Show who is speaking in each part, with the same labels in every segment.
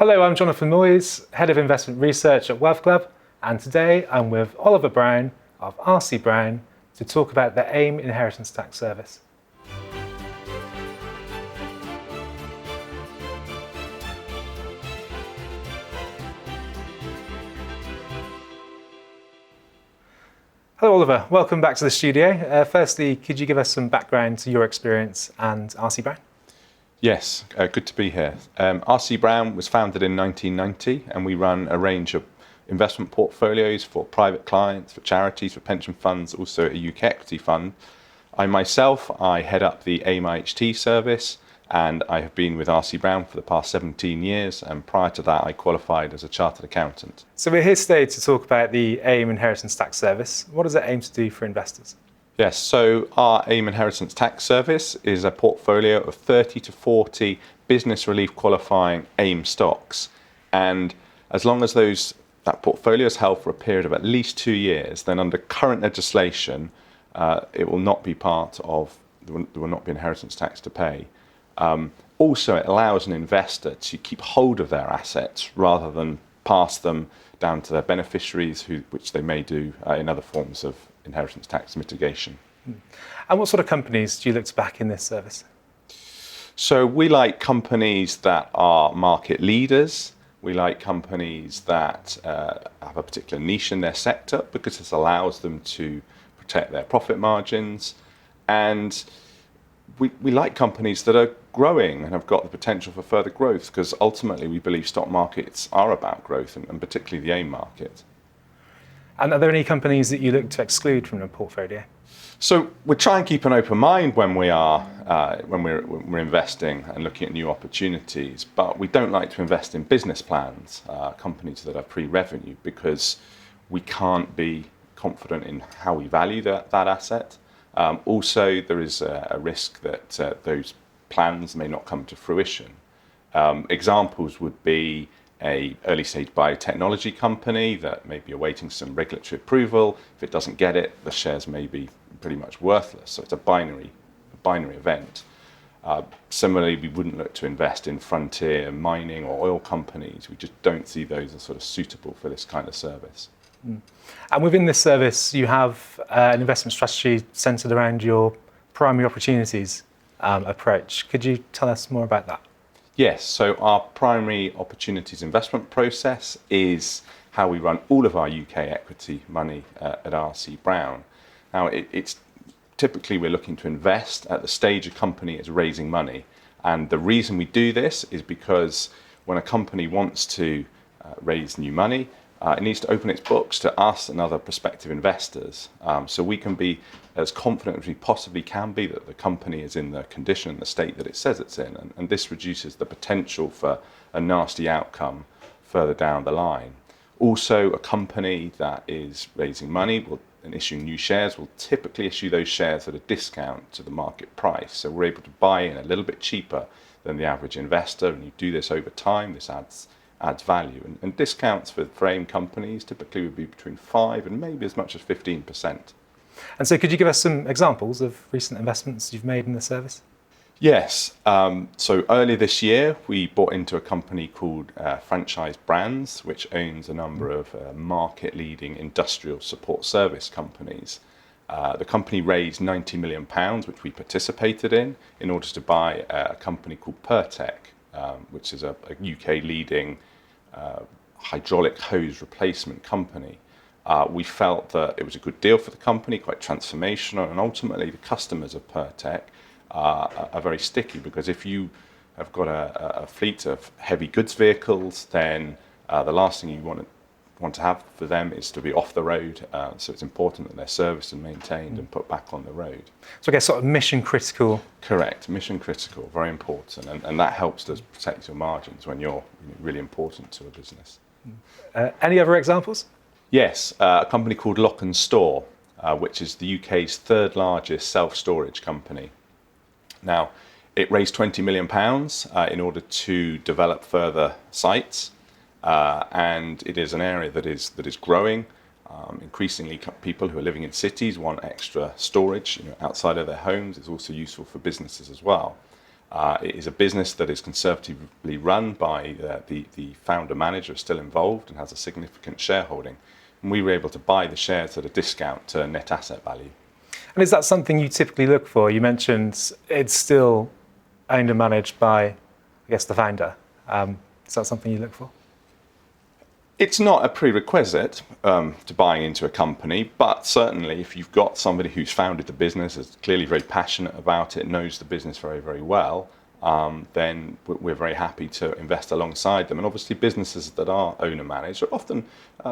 Speaker 1: Hello, I'm Jonathan Noyes, Head of Investment Research at Wealth Club, and today I'm with Oliver Brown of RC Brown to talk about the AIM Inheritance Tax Service. Hello Oliver, welcome back to the studio. Firstly, could you give us some background to your experience and RC Brown?
Speaker 2: Yes, good to be here. RC Brown was founded in 1990 and we run a range of investment portfolios for private clients, for charities, for pension funds, also a UK equity fund. I head up the AIM IHT service and I have been with RC Brown for the past 17 years, and prior to that I qualified as a chartered accountant.
Speaker 1: So we're here today to talk about the AIM Inheritance Tax Service. What does it aim to do for investors?
Speaker 2: Yes, so our AIM Inheritance Tax Service is a portfolio of 30 to 40 business relief qualifying AIM stocks, and as long as that portfolio is held for a period of at least 2 years, then under current legislation it will not be there will not be inheritance tax to pay. Also, it allows an investor to keep hold of their assets rather than pass them down to their beneficiaries, which they may do in other forms of inheritance tax mitigation.
Speaker 1: And what sort of companies do you look to back in this service?
Speaker 2: So we like companies that are market leaders. We like companies that have a particular niche in their sector because this allows them to protect their profit margins. And we like companies that are growing and have got the potential for further growth, because ultimately we believe stock markets are about growth, and particularly the AIM market.
Speaker 1: And are there any companies that you look to exclude from the portfolio?
Speaker 2: So we try and keep an open mind when we're investing and looking at new opportunities, but we don't like to invest in business plans, companies that are pre-revenue, because we can't be confident in how we value that asset. Also, there is a risk that those plans may not come to fruition. Examples would be an early stage biotechnology company that may be awaiting some regulatory approval. If it doesn't get it, the shares may be pretty much worthless. So it's a binary event. Similarly, we wouldn't look to invest in frontier mining or oil companies. We just don't see those as sort of suitable for this kind of service.
Speaker 1: And within this service, you have an investment strategy centered around your primary opportunities approach. Could you tell us more about that?
Speaker 2: Yes, so our primary opportunities investment process is how we run all of our UK equity money at RC Brown. Now, it's typically we're looking to invest at the stage a company is raising money. And the reason we do this is because when a company wants to raise new money, it needs to open its books to us and other prospective investors. So we can be as confident as we possibly can be that the company is in the condition and the state that it says it's in. And this reduces the potential for a nasty outcome further down the line. Also, a company that is raising money and issuing new shares will typically issue those shares at a discount to the market price. So we're able to buy in a little bit cheaper than the average investor. And you do this over time, this adds value. And discounts for AIM companies typically would be between 5 and maybe as much as 15%.
Speaker 1: And so could you give us some examples of recent investments you've made in the service?
Speaker 2: Yes. So earlier this year, we bought into a company called Franchise Brands, which owns a number of market-leading industrial support service companies. The company raised £90 million, which we participated in order to buy a company called Pertec, which is a UK leading hydraulic hose replacement company. We felt that it was a good deal for the company, quite transformational, and ultimately the customers of Pertec are very sticky, because if you have got a fleet of heavy goods vehicles, then the last thing you want to have for them is to be off the road. So it's important that they're serviced and maintained and put back on the road.
Speaker 1: So I guess sort of mission critical.
Speaker 2: Correct, mission critical, very important, and that helps to protect your margins when you're really important to a business.
Speaker 1: Any other examples?
Speaker 2: Yes, a company called Lock and Store, which is the UK's third largest self-storage company. Now, it raised £20 million in order to develop further sites, and it is an area that is growing. Increasingly, people who are living in cities want extra storage outside of their homes. It's also useful for businesses as well. It is a business that is conservatively run by the founder manager, is still involved and has a significant shareholding. And we were able to buy the shares at a discount to net asset value.
Speaker 1: And is that something you typically look for? You mentioned it's still owned and managed by, I guess, the founder. Is that something you look for?
Speaker 2: It's not a prerequisite to buying into a company, but certainly if you've got somebody who's founded the business, is clearly very passionate about it, knows the business very, very well, then we're very happy to invest alongside them. And obviously businesses that are owner managed are often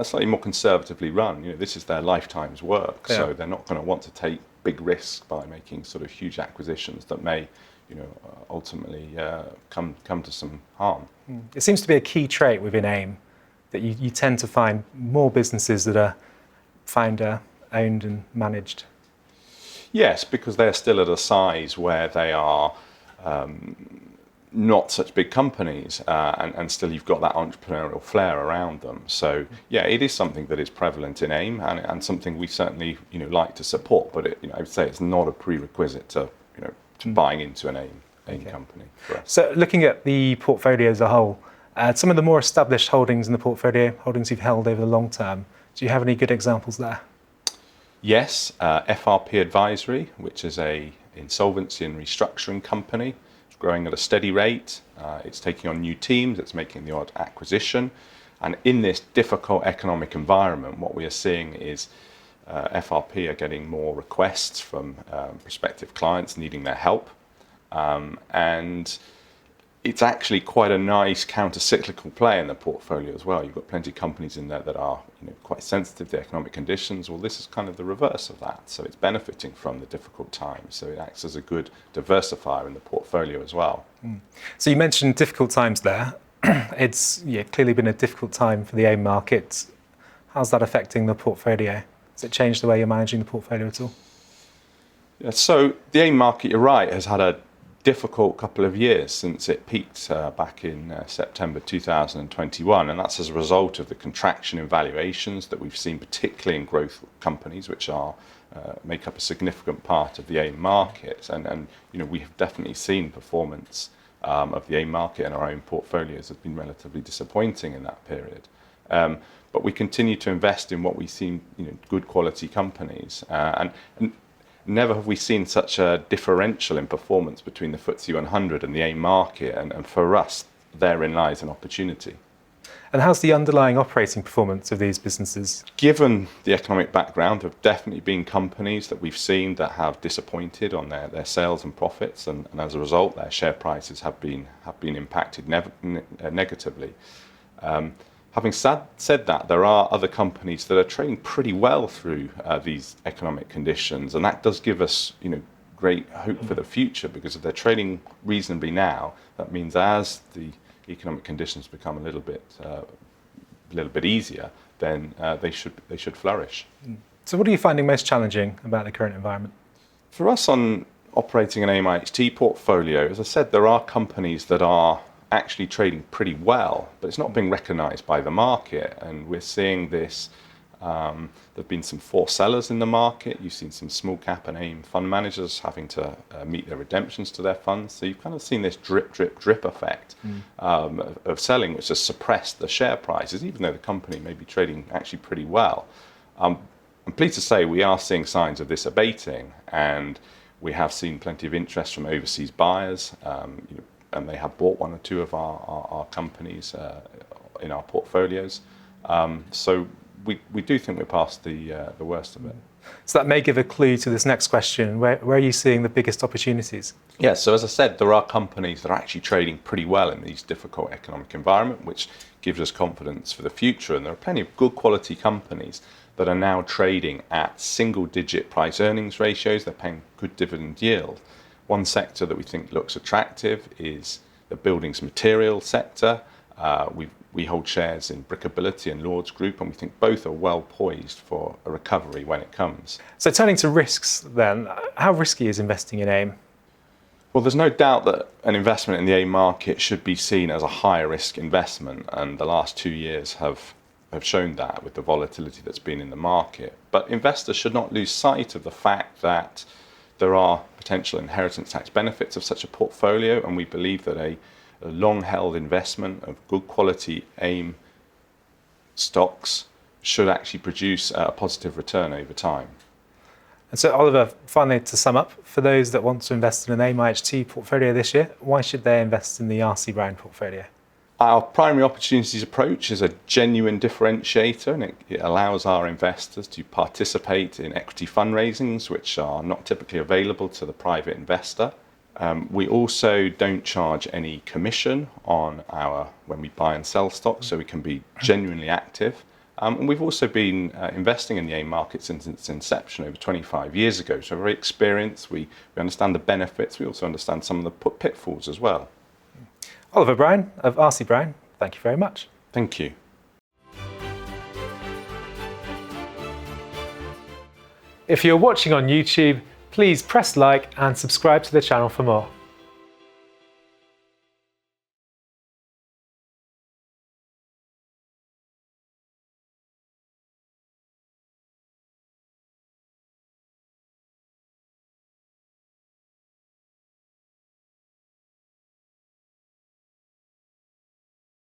Speaker 2: slightly more conservatively run. This is their lifetime's work, so they're not going to want to take big risks by making sort of huge acquisitions that may ultimately come to some harm.
Speaker 1: It seems to be a key trait within AIM that you tend to find more businesses that are founder owned and managed.
Speaker 2: Yes, because they're still at a size where they are not such big companies, and still you've got that entrepreneurial flair around them. So yeah, it is something that is prevalent in AIM, and something we certainly like to support. But I would say it's not a prerequisite to buying into an AIM company for us.
Speaker 1: So looking at the portfolio as a whole, some of the more established holdings in the portfolio, holdings you've held over the long term, do you have any good examples there?
Speaker 2: Yes, FRP Advisory, which is a insolvency and restructuring company. It's growing at a steady rate. It's taking on new teams. It's making the odd acquisition. And in this difficult economic environment, what we are seeing is FRP are getting more requests from prospective clients needing their help. And it's actually quite a nice counter-cyclical play in the portfolio as well. You've got plenty of companies in there that are quite sensitive to economic conditions. Well, this is kind of the reverse of that. So it's benefiting from the difficult times. So it acts as a good diversifier in the portfolio as well.
Speaker 1: So you mentioned difficult times there. It's clearly been a difficult time for the AIM market. How's that affecting the portfolio? Has it changed the way you're managing the portfolio at all?
Speaker 2: Yeah, so the AIM market, you're right, has had a difficult couple of years since it peaked back in September 2021, and that's as a result of the contraction in valuations that we've seen, particularly in growth companies, which are make up a significant part of the AIM market. And we have definitely seen performance of the AIM market and our own portfolios has been relatively disappointing in that period. But we continue to invest in what we see, good quality companies, and never have we seen such a differential in performance between the FTSE 100 and the AIM market, and for us, therein lies an opportunity.
Speaker 1: And how's the underlying operating performance of these businesses?
Speaker 2: Given the economic background, there have definitely been companies that we've seen that have disappointed on their sales and profits, and as a result, their share prices have been impacted negatively. Having said that, there are other companies that are trading pretty well through these economic conditions, and that does give us, great hope for the future, because if they're trading reasonably now, that means as the economic conditions become a little bit easier, then they should flourish.
Speaker 1: So, what are you finding most challenging about the current environment?
Speaker 2: For us, on operating an AIM IHT portfolio, as I said, there are companies that are actually trading pretty well, but it's not being recognised by the market, and we're seeing this. There have been some forced sellers in the market. You've seen some small cap and AIM fund managers having to meet their redemptions to their funds. So you've kind of seen this drip effect of selling, which has suppressed the share prices, even though the company may be trading actually pretty well. I'm pleased to say we are seeing signs of this abating, and we have seen plenty of interest from overseas buyers. And they have bought one or two of our companies in our portfolios. So we do think we're past the worst of it.
Speaker 1: So that may give a clue to this next question. Where are you seeing the biggest opportunities?
Speaker 2: Yes, so as I said, there are companies that are actually trading pretty well in these difficult economic environment, which gives us confidence for the future. And there are plenty of good quality companies that are now trading at single-digit price earnings ratios. They're paying good dividend yield. One sector that we think looks attractive is the buildings material sector. We hold shares in Brickability and Lords Group, and we think both are well poised for a recovery when it comes.
Speaker 1: So turning to risks then, how risky is investing in AIM?
Speaker 2: Well, there's no doubt that an investment in the AIM market should be seen as a higher risk investment, and the last 2 years have shown that with the volatility that's been in the market. But investors should not lose sight of the fact that there are potential inheritance tax benefits of such a portfolio, and we believe that a long-held investment of good quality AIM stocks should actually produce a positive return over time.
Speaker 1: And so, Oliver, finally to sum up, for those that want to invest in an AIM IHT portfolio this year, why should they invest in the RC Brown portfolio?
Speaker 2: Our primary opportunities approach is a genuine differentiator, and it allows our investors to participate in equity fundraisings, which are not typically available to the private investor. We also don't charge any commission on when we buy and sell stocks, so we can be genuinely active. And we've also been investing in the AIM market since its inception over 25 years ago, so we're very experienced. We understand the benefits. We also understand some of the pitfalls as well.
Speaker 1: Oliver Brown of RC Brown, thank you very much.
Speaker 2: Thank you.
Speaker 1: If you're watching on YouTube, please press like and subscribe to the channel for more.